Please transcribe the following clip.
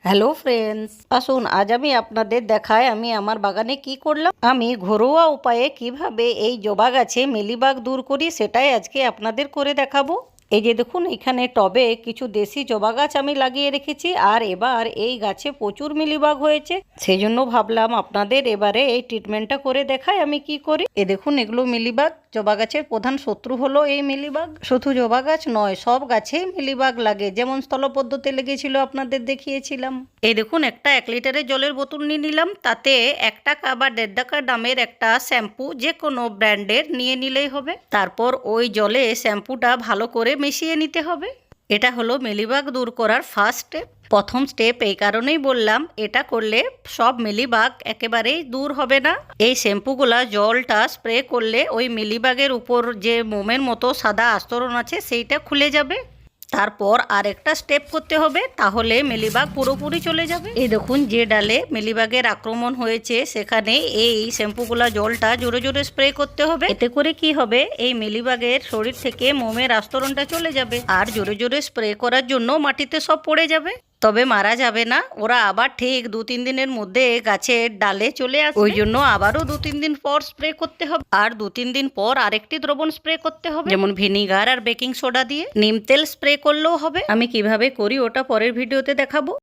Hello friends, আসুন আজ আমি আপনাদের দেখাই আমি আমার বাগানে কি করলাম। আমি ঘরোয়া উপায়ে কিভাবে এই জবা গাছে মিলিবাগ দূর করি সেটাই আজকে আপনাদের করে দেখাবো। এই যে দেখুন, এখানে টবে কিছু দেশি জবা গাছ আমি লাগিয়ে রেখেছি, আর এবার এই গাছে প্রচুর মিলিবাগ হয়েছে। সেই জন্য ভাবলাম আপনাদের এবারে এই ট্রিটমেন্টটা করে দেখাই আমি কি করি। এ দেখুন, এগুলো মিলিবাগ। জবা গাছের প্রধান শত্রু হলো এই মিলিবাগ। শুধু জবা গাছ নয়, সব গাছেই মিলিবাগ লাগে, যেমন স্থলপদ্মতে লেগেছিল আপনাদের দেখিয়েছিলাম। এই দেখুন, একটা 1 লিটারের জলের বোতল নিয়ে নিলাম, তাতে 1 টাকা বা 1.5 টাকা দামের একটা শ্যাম্পু যে কোনো ব্র্যান্ডের নিয়ে নিলেই হবে। তারপর ওই জলে শ্যাম্পুটা ভালো করে মিশিয়ে নিতে হবে। এটা হলো মিলিবাগ দূর করার ফার্স্ট স্টেপ। প্রথম স্টেপ এই কারণেই বললাম, এটা করলে সব মিলিবাগ একেবারেই দূর হবে না। এই শ্যাম্পুগুলা জলটা স্প্রে করলে ওই মিলিবাগের উপর যে মোমের মতো সাদা আস্তরণ আছে সেইটা খুলে যাবে। তারপর আরেকটা স্টেপ করতে হবে, তাহলে মিলিবাগ পুরোপুরি চলে যাবে। এই দেখুন, যে ডালে মিলিবাগের আক্রমণ হয়েছে সেখানে এই শ্যাম্পুগুলা জলটা জোরে জোরে স্প্রে করতে হবে। এতে করে কি হবে, এই মিলিবাগের শরীর থেকে মোমের আস্তরণটা চলে যাবে, আর জোরে জোরে স্প্রে করার জন্য মাটিতে সব পড়ে যাবে। তবে মারা যাবে না, ওরা আবার ঠিক 2-3 দিনের মধ্যে গাছের ডালে চলে আসবে। ওই জন্য আবারও 2-3 দিন পর স্প্রে করতে হবে, আর 2-3 দিন পর আরেকটি দ্রবণ স্প্রে করতে হবে, যেমন ভিনিগার আর বেকিং সোডা দিয়ে। নিম তেল স্প্রে করলেও হবে। আমি কিভাবে করি ওটা পরের ভিডিওতে দেখাবো।